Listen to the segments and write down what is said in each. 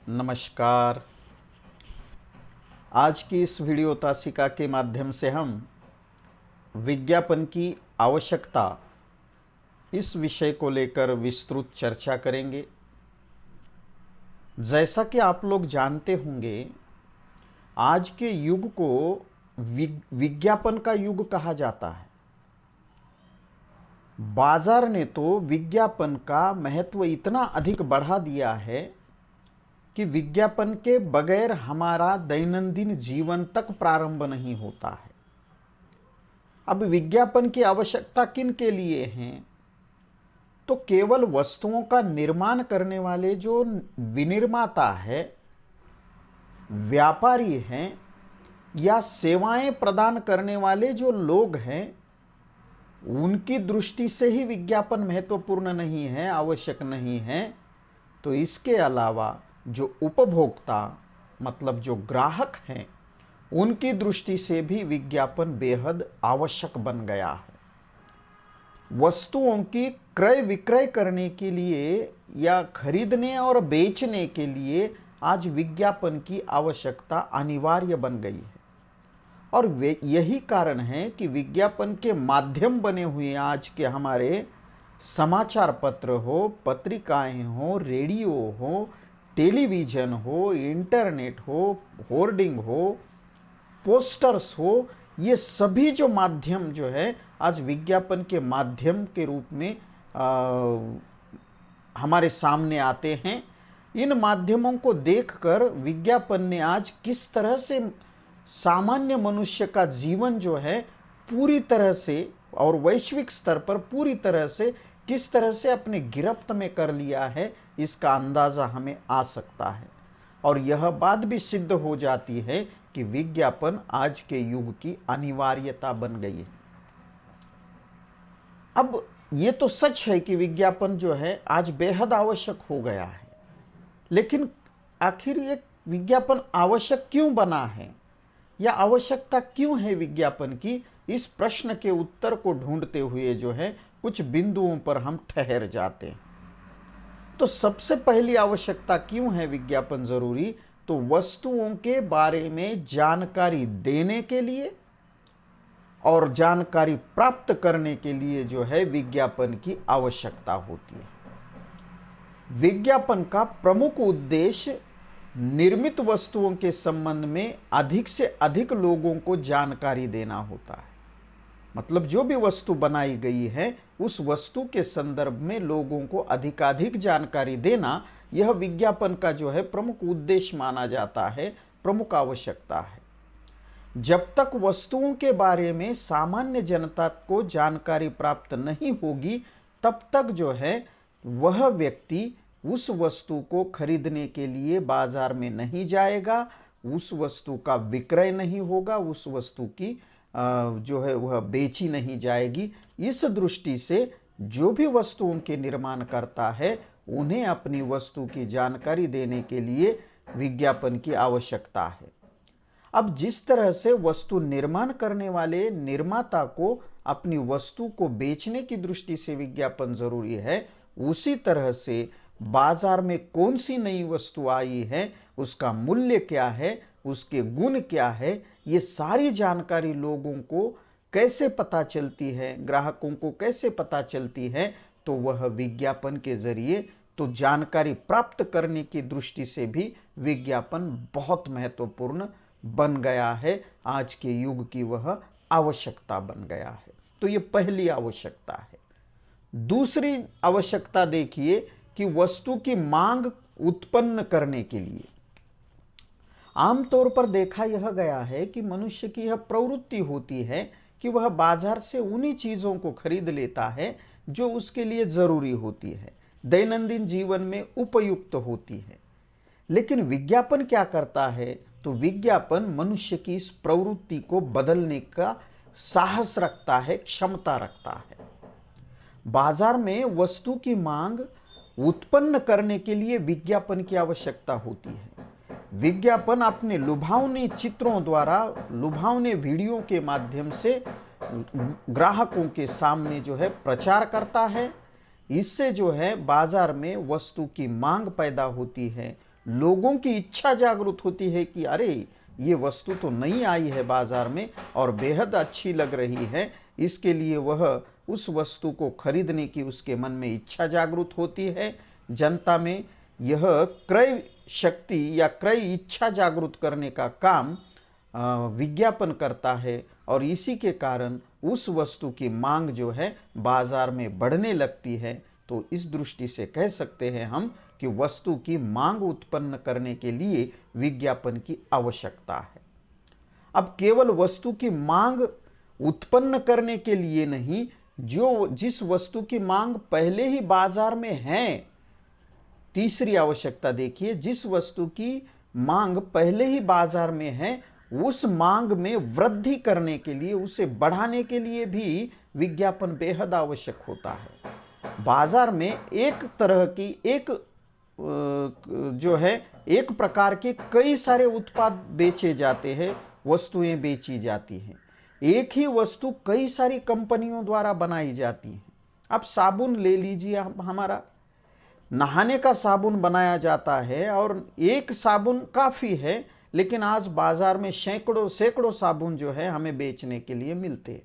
नमस्कार। आज की इस वीडियो तासिका के माध्यम से हम विज्ञापन की आवश्यकता इस विषय को लेकर विस्तृत चर्चा करेंगे। जैसा कि आप लोग जानते होंगे, आज के युग को विज्ञापन का युग कहा जाता है। बाजार ने तो विज्ञापन का महत्व इतना अधिक बढ़ा दिया है कि विज्ञापन के बगैर हमारा दैनंदिन जीवन तक प्रारंभ नहीं होता है। अब विज्ञापन की आवश्यकता किन के लिए है? तो केवल वस्तुओं का निर्माण करने वाले जो विनिर्माता है, व्यापारी हैं, या सेवाएं प्रदान करने वाले जो लोग हैं, उनकी दृष्टि से ही विज्ञापन महत्वपूर्ण नहीं है, आवश्यक नहीं है। तो इसके अलावा जो उपभोक्ता मतलब जो ग्राहक हैं, उनकी दृष्टि से भी विज्ञापन बेहद आवश्यक बन गया है। वस्तुओं की क्रय विक्रय करने के लिए या खरीदने और बेचने के लिए आज विज्ञापन की आवश्यकता अनिवार्य बन गई है। और यही कारण है कि विज्ञापन के माध्यम बने हुए आज के हमारे समाचार पत्र हो, पत्रिकाएं हो, रेडियो हो, टेलीविज़न हो, इंटरनेट हो, होर्डिंग हो, पोस्टर्स हो, ये सभी जो माध्यम जो है आज विज्ञापन के माध्यम के रूप में हमारे सामने आते हैं। इन माध्यमों को देखकर विज्ञापन ने आज किस तरह से सामान्य मनुष्य का जीवन जो है पूरी तरह से और वैश्विक स्तर पर पूरी तरह से किस तरह से अपने गिरफ्त में कर लिया है, इसका अंदाज़ा हमें आ सकता है। और यह बात भी सिद्ध हो जाती है कि विज्ञापन आज के युग की अनिवार्यता बन गई है। अब ये तो सच है कि विज्ञापन जो है आज बेहद आवश्यक हो गया है, लेकिन आखिर ये विज्ञापन आवश्यक क्यों बना है या आवश्यकता क्यों है विज्ञापन की? इस प्रश्न के उत्तर को ढूंढते हुए जो है कुछ बिंदुओं पर हम ठहर जाते हैं। तो सबसे पहली आवश्यकता क्यों है विज्ञापन जरूरी? तो वस्तुओं के बारे में जानकारी देने के लिए और जानकारी प्राप्त करने के लिए जो है विज्ञापन की आवश्यकता होती है। विज्ञापन का प्रमुख उद्देश्य निर्मित वस्तुओं के संबंध में अधिक से अधिक लोगों को जानकारी देना होता है। मतलब जो भी वस्तु बनाई गई है उस वस्तु के संदर्भ में लोगों को अधिकाधिक जानकारी देना, यह विज्ञापन का जो है प्रमुख उद्देश्य माना जाता है, प्रमुख आवश्यकता है। जब तक वस्तुओं के बारे में सामान्य जनता को जानकारी प्राप्त नहीं होगी, तब तक जो है वह व्यक्ति उस वस्तु को खरीदने के लिए बाजार में नहीं जाएगा, उस वस्तु का विक्रय नहीं होगा, उस वस्तु की जो है वह बेची नहीं जाएगी। इस दृष्टि से जो भी वस्तुओं के निर्माण करता है, उन्हें अपनी वस्तु की जानकारी देने के लिए विज्ञापन की आवश्यकता है। अब जिस तरह से वस्तु निर्माण करने वाले निर्माता को अपनी वस्तु को बेचने की दृष्टि से विज्ञापन जरूरी है, उसी तरह से बाजार में कौन सी नई वस्तु आई है, उसका मूल्य क्या है, उसके गुण क्या है, ये सारी जानकारी लोगों को कैसे पता चलती है, ग्राहकों को कैसे पता चलती है? तो वह विज्ञापन के जरिए। तो जानकारी प्राप्त करने की दृष्टि से भी विज्ञापन बहुत महत्वपूर्ण बन गया है, आज के युग की वह आवश्यकता बन गया है। तो ये पहली आवश्यकता है। दूसरी आवश्यकता देखिए कि वस्तु की मांग उत्पन्न करने के लिए आमतौर पर देखा यह गया है कि मनुष्य की यह प्रवृत्ति होती है कि वह बाजार से उन्हीं चीज़ों को खरीद लेता है जो उसके लिए ज़रूरी होती है, दैनंदिन जीवन में उपयुक्त होती है। लेकिन विज्ञापन क्या करता है? तो विज्ञापन मनुष्य की इस प्रवृत्ति को बदलने का साहस रखता है, क्षमता रखता है। बाजार में वस्तु की मांग उत्पन्न करने के लिए विज्ञापन की आवश्यकता होती है। विज्ञापन अपने लुभावने चित्रों द्वारा, लुभावने वीडियो के माध्यम से ग्राहकों के सामने जो है प्रचार करता है। इससे जो है बाजार में वस्तु की मांग पैदा होती है, लोगों की इच्छा जागृत होती है कि अरे ये वस्तु तो नई आई है बाजार में और बेहद अच्छी लग रही है, इसके लिए वह उस वस्तु को खरीदने की उसके मन में इच्छा जागृत होती है। जनता में यह क्रय शक्ति या क्रय इच्छा जागृत करने का काम विज्ञापन करता है और इसी के कारण उस वस्तु की मांग जो है बाजार में बढ़ने लगती है। तो इस दृष्टि से कह सकते हैं हम कि वस्तु की मांग उत्पन्न करने के लिए विज्ञापन की आवश्यकता है। अब केवल वस्तु की मांग उत्पन्न करने के लिए नहीं, जिस वस्तु की मांग पहले ही बाजार में है, तीसरी आवश्यकता देखिए, जिस वस्तु की मांग पहले ही बाजार में है उस मांग में वृद्धि करने के लिए, उसे बढ़ाने के लिए भी विज्ञापन बेहद आवश्यक होता है। बाजार में एक तरह की एक प्रकार के कई सारे उत्पाद बेचे जाते हैं, वस्तुएं बेची जाती हैं। एक ही वस्तु कई सारी कंपनियों द्वारा बनाई जाती है। अब साबुन ले लीजिए, हमारा नहाने का साबुन बनाया जाता है और एक साबुन काफ़ी है, लेकिन आज बाजार में सैकड़ों साबुन जो है हमें बेचने के लिए मिलते हैं।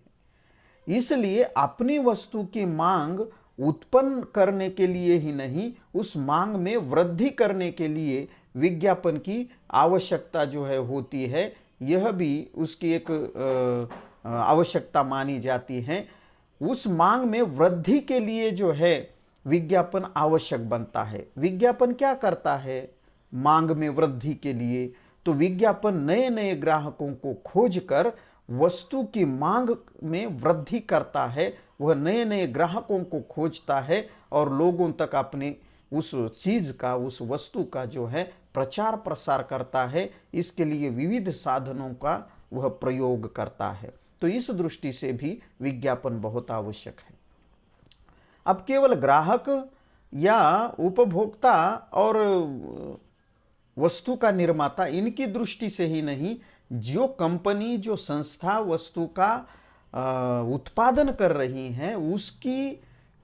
इसलिए अपनी वस्तु की मांग उत्पन्न करने के लिए ही नहीं, उस मांग में वृद्धि करने के लिए विज्ञापन की आवश्यकता जो है होती है। यह भी उसकी एक आवश्यकता मानी जाती है। उस मांग में वृद्धि के लिए जो है विज्ञापन आवश्यक बनता है। विज्ञापन क्या करता है मांग में वृद्धि के लिए? तो विज्ञापन नए नए ग्राहकों को खोजकर वस्तु की मांग में वृद्धि करता है। वह नए नए ग्राहकों को खोजता है और लोगों तक अपने उस चीज़ का, उस वस्तु का जो है प्रचार प्रसार करता है। इसके लिए विविध साधनों का वह प्रयोग करता है। तो इस दृष्टि से भी विज्ञापन बहुत आवश्यक है। अब केवल ग्राहक या उपभोक्ता और वस्तु का निर्माता, इनकी दृष्टि से ही नहीं, जो कंपनी, जो संस्था वस्तु का उत्पादन कर रही है, उसकी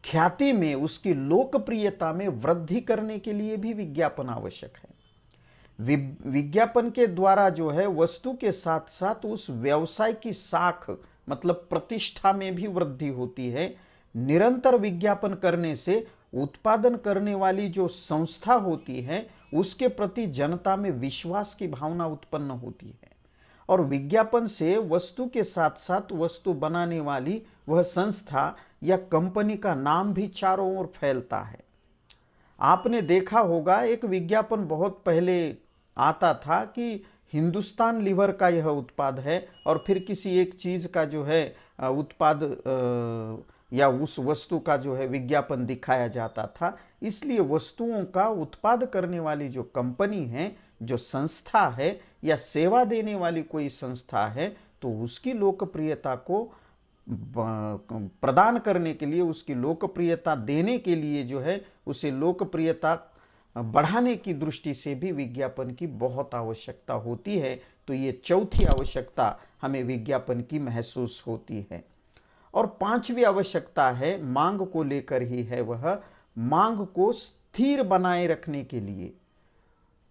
ख्याति में, उसकी लोकप्रियता में वृद्धि करने के लिए भी विज्ञापन आवश्यक है। विज्ञापन के द्वारा जो है वस्तु के साथ साथ उस व्यवसाय की साख मतलब प्रतिष्ठा में भी वृद्धि होती है। निरंतर विज्ञापन करने से उत्पादन करने वाली जो संस्था होती है उसके प्रति जनता में विश्वास की भावना उत्पन्न होती है और विज्ञापन से वस्तु के साथ साथ वस्तु बनाने वाली वह संस्था या कंपनी का नाम भी चारों ओर फैलता है। आपने देखा होगा, एक विज्ञापन बहुत पहले आता था कि हिंदुस्तान लीवर का यह उत्पाद है और फिर किसी एक चीज़ का जो है उत्पाद या उस वस्तु का जो है विज्ञापन दिखाया जाता था। इसलिए वस्तुओं का उत्पाद करने वाली जो कंपनी है, जो संस्था है या सेवा देने वाली कोई संस्था है, तो उसकी लोकप्रियता को प्रदान करने के लिए, उसकी लोकप्रियता देने के लिए जो है उसे लोकप्रियता बढ़ाने की दृष्टि से भी विज्ञापन की बहुत आवश्यकता होती है। तो ये चौथी आवश्यकता हमें विज्ञापन की महसूस होती है। और पांचवी आवश्यकता है, मांग को लेकर ही है, वह मांग को स्थिर बनाए रखने के लिए।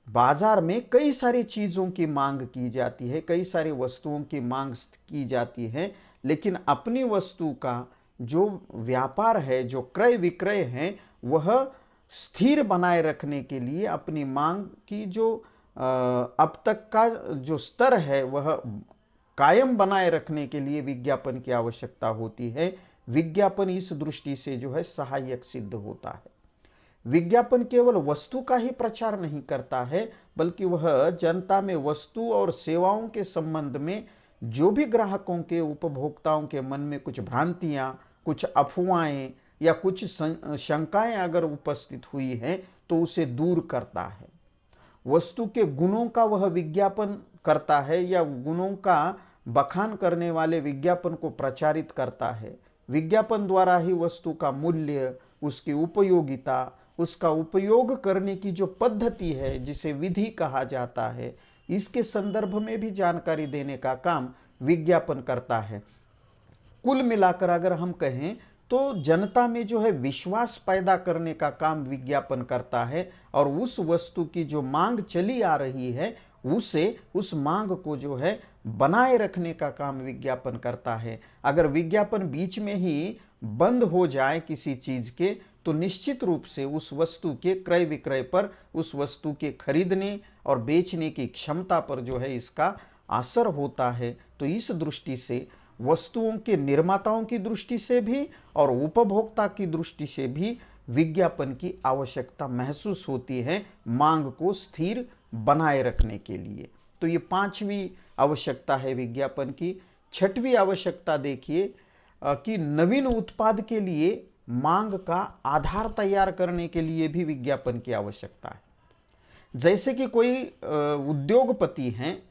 बाजार में कई सारी चीज़ों की मांग की जाती है, कई सारी वस्तुओं की मांग की जाती है, लेकिन अपनी वस्तु का जो व्यापार है, जो क्रय विक्रय है, वह स्थिर बनाए रखने के लिए अपनी मांग की जो अब तक का जो स्तर है वह कायम बनाए रखने के लिए विज्ञापन की आवश्यकता होती है। विज्ञापन इस दृष्टि से जो है सहायक सिद्ध होता है। विज्ञापन केवल वस्तु का ही प्रचार नहीं करता है, बल्कि वह जनता में वस्तु और सेवाओं के संबंध में जो भी ग्राहकों के, उपभोक्ताओं के मन में कुछ भ्रांतियाँ, कुछ अफवाहें या कुछ शंकाएं अगर उपस्थित हुई हैं तो उसे दूर करता है। वस्तु के गुणों का वह विज्ञापन करता है या गुणों का बखान करने वाले विज्ञापन को प्रचारित करता है। विज्ञापन द्वारा ही वस्तु का मूल्य, उसकी उपयोगिता, उसका उपयोग करने की जो पद्धति है जिसे विधि कहा जाता है, इसके संदर्भ में भी जानकारी देने का काम विज्ञापन करता है। कुल मिलाकर अगर हम कहें तो जनता में जो है विश्वास पैदा करने का काम विज्ञापन करता है, और उस वस्तु की जो मांग चली आ रही है उस मांग को जो है बनाए रखने का काम विज्ञापन करता है। अगर विज्ञापन बीच में ही बंद हो जाए किसी चीज के, तो निश्चित रूप से उस वस्तु के क्रय विक्रय पर, उस वस्तु के खरीदने और बेचने की क्षमता पर जो है इसका असर होता है। तो इस दृष्टि से वस्तुओं के निर्माताओं की दृष्टि से भी और उपभोक्ता की दृष्टि से भी विज्ञापन की आवश्यकता महसूस होती है मांग को स्थिर बनाए रखने के लिए। तो ये 5वीं आवश्यकता है विज्ञापन की। 6वीं आवश्यकता देखिए कि नवीन उत्पाद के लिए मांग का आधार तैयार करने के लिए भी विज्ञापन की आवश्यकता है। जैसे कि कोई उद्योगपति हैं,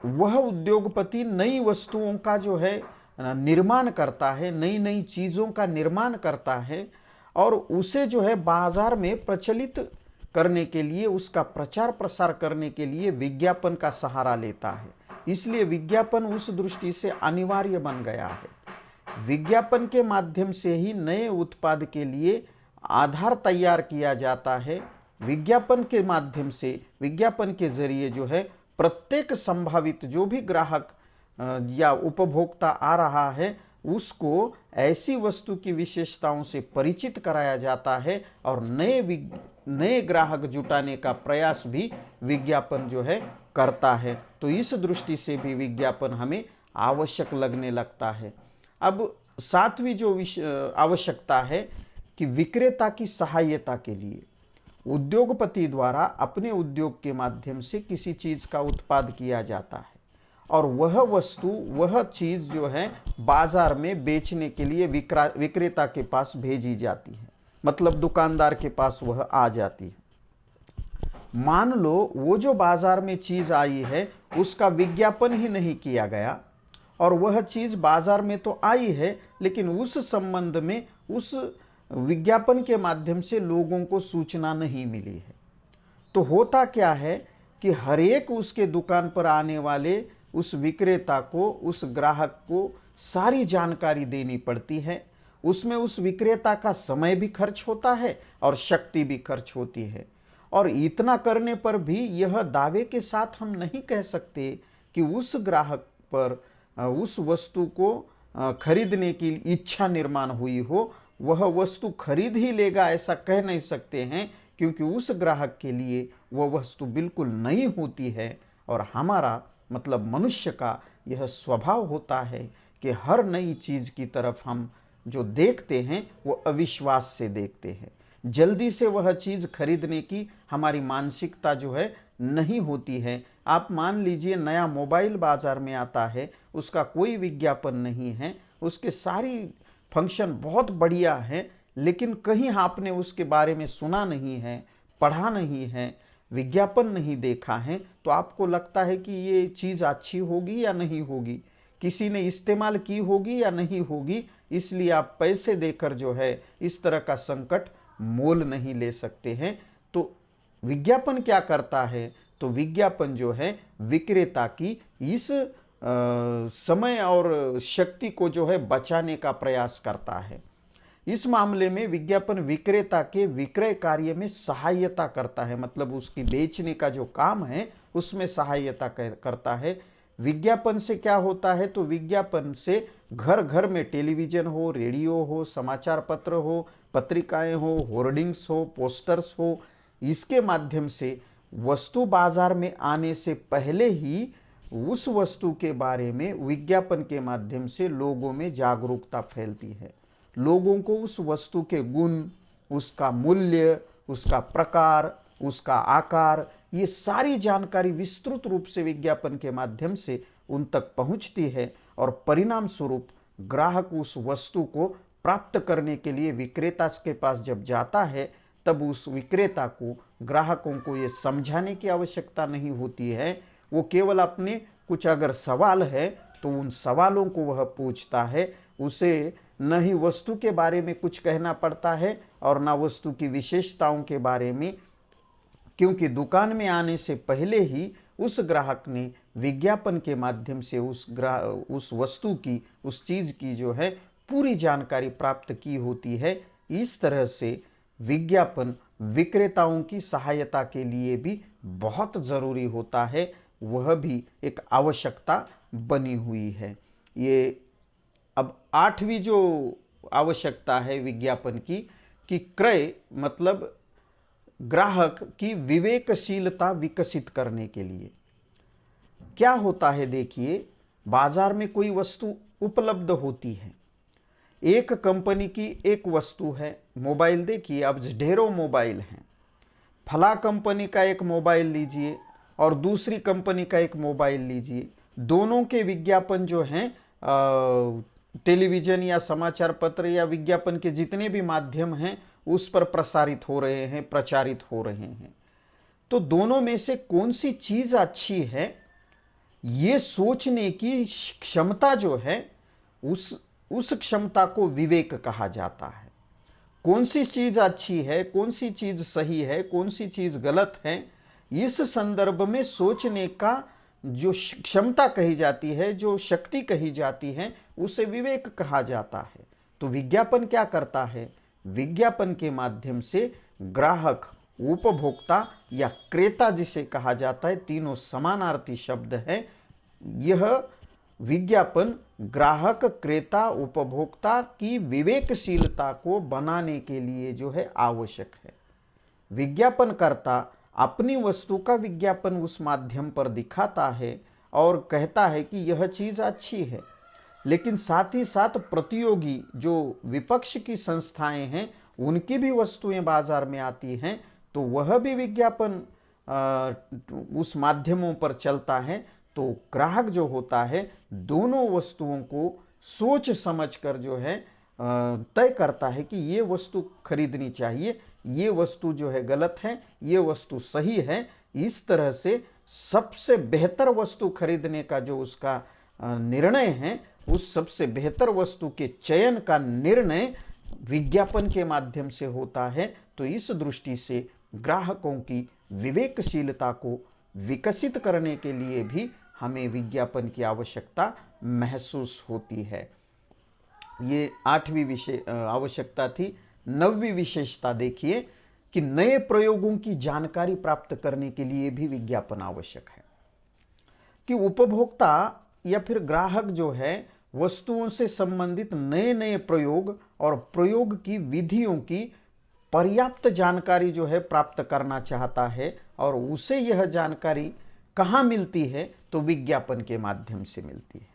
वह उद्योगपति नई वस्तुओं का जो है निर्माण करता है, नई नई चीज़ों का निर्माण करता है, और उसे जो है बाजार में प्रचलित करने के लिए, उसका प्रचार प्रसार करने के लिए विज्ञापन का सहारा लेता है। इसलिए विज्ञापन उस दृष्टि से अनिवार्य बन गया है। विज्ञापन के माध्यम से ही नए उत्पाद के लिए आधार तैयार किया जाता है। विज्ञापन के माध्यम से, विज्ञापन के जरिए जो है प्रत्येक संभावित जो भी ग्राहक या उपभोक्ता आ रहा है उसको ऐसी वस्तु की विशेषताओं से परिचित कराया जाता है, और नए ग्राहक जुटाने का प्रयास भी विज्ञापन जो है करता है। तो इस दृष्टि से भी विज्ञापन हमें आवश्यक लगने लगता है। अब 7वीं जो आवश्यकता है कि विक्रेता की सहायता के लिए उद्योगपति द्वारा अपने उद्योग के माध्यम से किसी चीज का उत्पाद किया जाता है, और वह वस्तु, वह चीज जो है बाजार में बेचने के लिए विक्रेता के पास भेजी जाती है, मतलब दुकानदार के पास वह आ जाती है। मान लो वो जो बाजार में चीज आई है उसका विज्ञापन ही नहीं किया गया, और वह चीज बाजार में तो आई है लेकिन उस संबंध में उस विज्ञापन के माध्यम से लोगों को सूचना नहीं मिली है। तो होता क्या है कि हर एक उसके दुकान पर आने वाले उस विक्रेता को, उस ग्राहक को सारी जानकारी देनी पड़ती है। उसमें उस विक्रेता का समय भी खर्च होता है और शक्ति भी खर्च होती है। और इतना करने पर भी यह दावे के साथ हम नहीं कह सकते कि उस ग्राहक पर उस वस्तु को खरीदने की इच्छा निर्माण हुई हो, वह वस्तु खरीद ही लेगा, ऐसा कह नहीं सकते हैं, क्योंकि उस ग्राहक के लिए वह वस्तु बिल्कुल नई होती है। और हमारा मतलब मनुष्य का यह स्वभाव होता है कि हर नई चीज की तरफ हम जो देखते हैं वो अविश्वास से देखते हैं। जल्दी से वह चीज खरीदने की हमारी मानसिकता जो है नहीं होती है। आप मान लीजिए नया मोबाइल बाजार में आता है, उसका कोई विज्ञापन नहीं है, उसके सारी फंक्शन बहुत बढ़िया है, लेकिन कहीं आपने उसके बारे में सुना नहीं है, पढ़ा नहीं है, विज्ञापन नहीं देखा है, तो आपको लगता है कि ये चीज़ अच्छी होगी या नहीं होगी, किसी ने इस्तेमाल की होगी या नहीं होगी, इसलिए आप पैसे देकर जो है इस तरह का संकट मोल नहीं ले सकते हैं। तो विज्ञापन क्या करता है? तो विज्ञापन जो है विक्रेता की इस समय और शक्ति को जो है बचाने का प्रयास करता है। इस मामले में विज्ञापन विक्रेता के विक्रय कार्य में सहायता करता है, मतलब उसकी बेचने का जो काम है उसमें सहायता करता है। विज्ञापन से क्या होता है? तो विज्ञापन से घर घर में टेलीविजन हो, रेडियो हो, समाचार पत्र हो, पत्रिकाएं हो, होर्डिंग्स हो, पोस्टर्स हो, इसके माध्यम से वस्तु बाजार में आने से पहले ही उस वस्तु के बारे में विज्ञापन के माध्यम से लोगों में जागरूकता फैलती है। लोगों को उस वस्तु के गुण, उसका मूल्य, उसका प्रकार, उसका आकार, ये सारी जानकारी विस्तृत रूप से विज्ञापन के माध्यम से उन तक पहुंचती है, और परिणाम स्वरूप ग्राहक उस वस्तु को प्राप्त करने के लिए विक्रेता के पास जब जाता है, तब उस विक्रेता को, ग्राहकों को ये समझाने की आवश्यकता नहीं होती है। वो केवल अपने कुछ अगर सवाल है तो उन सवालों को वह पूछता है। उसे न ही वस्तु के बारे में कुछ कहना पड़ता है और न वस्तु की विशेषताओं के बारे में, क्योंकि दुकान में आने से पहले ही उस ग्राहक ने विज्ञापन के माध्यम से उस वस्तु की, उस चीज़ की जो है पूरी जानकारी प्राप्त की होती है। इस तरह से विज्ञापन विक्रेताओं की सहायता के लिए भी बहुत ज़रूरी होता है, वह भी एक आवश्यकता बनी हुई है। ये अब 8वीं जो आवश्यकता है विज्ञापन की, कि क्रय मतलब ग्राहक की विवेकशीलता विकसित करने के लिए क्या होता है। देखिए, बाजार में कोई वस्तु उपलब्ध होती है, एक कंपनी की एक वस्तु है, मोबाइल देखिए, अब ढेरों मोबाइल हैं, फला कंपनी का एक मोबाइल लीजिए और दूसरी कंपनी का एक मोबाइल लीजिए, दोनों के विज्ञापन जो हैं टेलीविज़न या समाचार पत्र या विज्ञापन के जितने भी माध्यम हैं उस पर प्रसारित हो रहे हैं, प्रचारित हो रहे हैं। तो दोनों में से कौन सी चीज़ अच्छी है, ये सोचने की क्षमता जो है, उस क्षमता को विवेक कहा जाता है। कौन सी चीज़ अच्छी है, कौन सी चीज़ सही है, कौन सी चीज़ गलत है, इस संदर्भ में सोचने का जो क्षमता कही जाती है, जो शक्ति कही जाती है, उसे विवेक कहा जाता है। तो विज्ञापन क्या करता है? विज्ञापन के माध्यम से ग्राहक, उपभोक्ता या क्रेता जिसे कहा जाता है, तीनों समानार्थी शब्द हैं। यह विज्ञापन ग्राहक, क्रेता, उपभोक्ता की विवेकशीलता को बनाने के लिए जो है आवश्यक है। विज्ञापनकर्ता अपनी वस्तु का विज्ञापन उस माध्यम पर दिखाता है और कहता है कि यह चीज़ अच्छी है, लेकिन साथ ही साथ प्रतियोगी जो विपक्ष की संस्थाएं हैं उनकी भी वस्तुएं बाजार में आती हैं, तो वह भी विज्ञापन उस माध्यमों पर चलता है। तो ग्राहक जो होता है दोनों वस्तुओं को सोच समझकर जो है तय करता है कि ये वस्तु खरीदनी चाहिए, ये वस्तु जो है गलत है, ये वस्तु सही है। इस तरह से सबसे बेहतर वस्तु खरीदने का जो उसका निर्णय है, उस सबसे बेहतर वस्तु के चयन का निर्णय विज्ञापन के माध्यम से होता है। तो इस दृष्टि से ग्राहकों की विवेकशीलता को विकसित करने के लिए भी हमें विज्ञापन की आवश्यकता महसूस होती है। ये 8वीं आवश्यकता थी। 9वीं विशेषता देखिए कि नए प्रयोगों की जानकारी प्राप्त करने के लिए भी विज्ञापन आवश्यक है, कि उपभोक्ता या फिर ग्राहक जो है वस्तुओं से संबंधित नए नए प्रयोग और प्रयोग की विधियों की पर्याप्त जानकारी जो है प्राप्त करना चाहता है, और उसे यह जानकारी कहाँ मिलती है? तो विज्ञापन के माध्यम से मिलती है।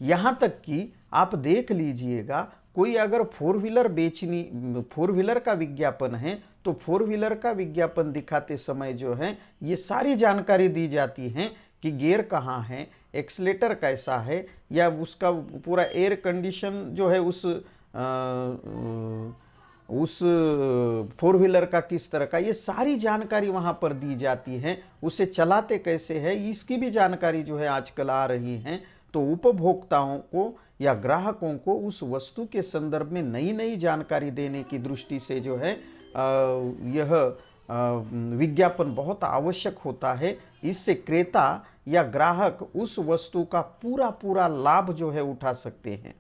यहाँ तक कि आप देख लीजिएगा, कोई अगर फोर व्हीलर का विज्ञापन है तो फोर व्हीलर का विज्ञापन दिखाते समय जो है ये सारी जानकारी दी जाती है कि गियर कहाँ है, एक्सीलेटर कैसा है, या उसका पूरा एयर कंडीशन जो है उस फोर व्हीलर का किस तरह का, ये सारी जानकारी वहाँ पर दी जाती है। उसे चलाते कैसे है इसकी भी जानकारी जो है आजकल आ रही है। तो उपभोक्ताओं को या ग्राहकों को उस वस्तु के संदर्भ में नई नई जानकारी देने की दृष्टि से जो है यह विज्ञापन बहुत आवश्यक होता है। इससे क्रेता या ग्राहक उस वस्तु का पूरा लाभ जो है उठा सकते हैं।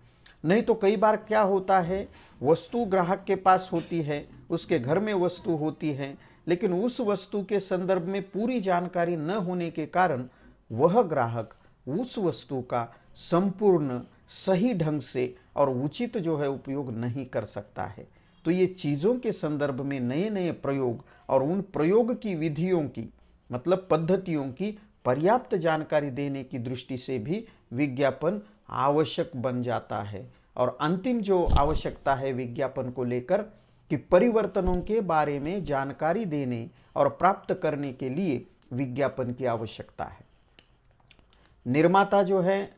नहीं तो कई बार क्या होता है, वस्तु ग्राहक के पास होती है, उसके घर में वस्तु होती है, लेकिन उस वस्तु के संदर्भ में पूरी जानकारी न होने के कारण वह ग्राहक उस वस्तु का संपूर्ण सही ढंग से और उचित जो है उपयोग नहीं कर सकता है। तो ये चीज़ों के संदर्भ में नए नए प्रयोग और उन प्रयोग की विधियों की मतलब पद्धतियों की पर्याप्त जानकारी देने की दृष्टि से भी विज्ञापन आवश्यक बन जाता है। और अंतिम जो आवश्यकता है विज्ञापन को लेकर कि परिवर्तनों के बारे में जानकारी देने और प्राप्त करने के लिए विज्ञापन की आवश्यकता है। निर्माता जो है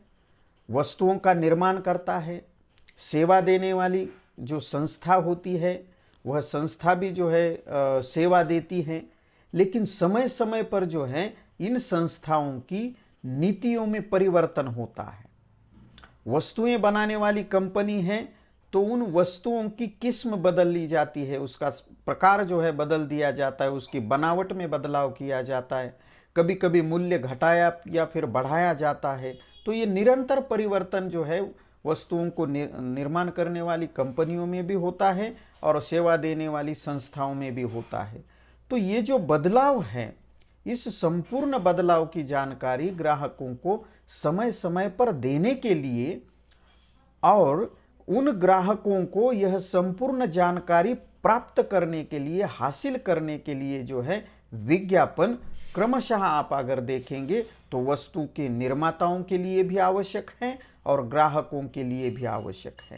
वस्तुओं का निर्माण करता है, सेवा देने वाली जो संस्था होती है वह संस्था भी जो है सेवा देती है, लेकिन समय समय पर जो है इन संस्थाओं की नीतियों में परिवर्तन होता है। वस्तुएं बनाने वाली कंपनी है तो उन वस्तुओं की किस्म बदल ली जाती है, उसका प्रकार जो है बदल दिया जाता है, उसकी बनावट में बदलाव किया जाता है, कभी कभी मूल्य घटाया या फिर बढ़ाया जाता है। तो ये निरंतर परिवर्तन जो है वस्तुओं को निर्माण करने वाली कंपनियों में भी होता है और सेवा देने वाली संस्थाओं में भी होता है। तो ये जो बदलाव है, इस संपूर्ण बदलाव की जानकारी ग्राहकों को समय समय पर देने के लिए और उन ग्राहकों को यह संपूर्ण जानकारी प्राप्त करने के लिए, हासिल करने के लिए जो है विज्ञापन क्रमशः आप अगर देखेंगे तो वस्तु के निर्माताओं के लिए भी आवश्यक है और ग्राहकों के लिए भी आवश्यक है।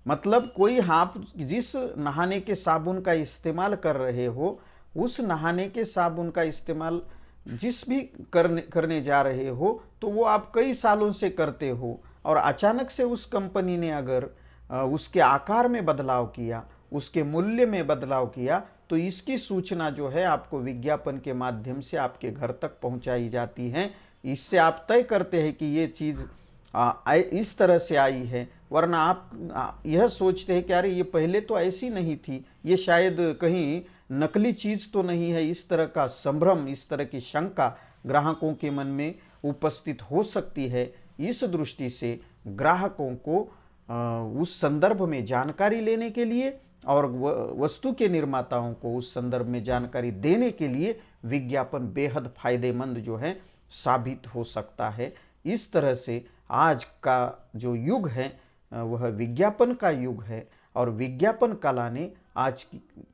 मतलब कोई आप जिस नहाने के साबुन का इस्तेमाल कर रहे हो, उस नहाने के साबुन का इस्तेमाल जिस भी करने जा रहे हो, तो वो आप कई सालों से करते हो और अचानक से उस कंपनी ने अगर उसके आकार में बदलाव किया, उसके मूल्य में बदलाव किया, तो इसकी सूचना जो है आपको विज्ञापन के माध्यम से आपके घर तक पहुंचाई जाती है। इससे आप तय करते हैं कि ये चीज़ इस तरह से आई है, वरना आप यह सोचते हैं कि अरे ये पहले तो ऐसी नहीं थी, ये शायद कहीं नकली चीज़ तो नहीं है। इस तरह का संभ्रम, इस तरह की शंका ग्राहकों के मन में उपस्थित हो सकती है। इस दृष्टि से ग्राहकों को उस संदर्भ में जानकारी लेने के लिए और वस्तु के निर्माताओं को उस संदर्भ में जानकारी देने के लिए विज्ञापन बेहद फायदेमंद जो है साबित हो सकता है। इस तरह से आज का जो युग है वह विज्ञापन का युग है और विज्ञापन कला ने आज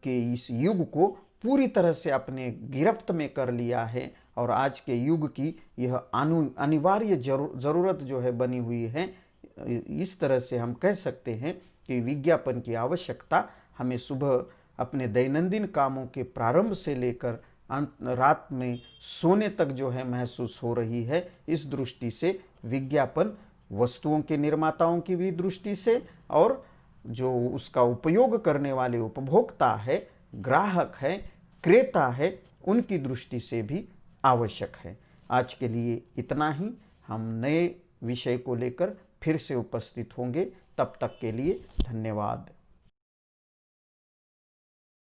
के इस युग को पूरी तरह से अपने गिरफ्त में कर लिया है और आज के युग की यह अनिवार्य ज़रूरत जो है बनी हुई है। इस तरह से हम कह सकते हैं कि विज्ञापन की आवश्यकता हमें सुबह अपने दैनंदिन कामों के प्रारंभ से लेकर रात में सोने तक जो है महसूस हो रही है। इस दृष्टि से विज्ञापन वस्तुओं के निर्माताओं की भी दृष्टि से और जो उसका उपयोग करने वाले उपभोक्ता है, ग्राहक है, क्रेता है, उनकी दृष्टि से भी आवश्यक है। आज के लिए इतना ही। हम नए विषय को लेकर फिर से उपस्थित होंगे। तब तक के लिए धन्यवाद।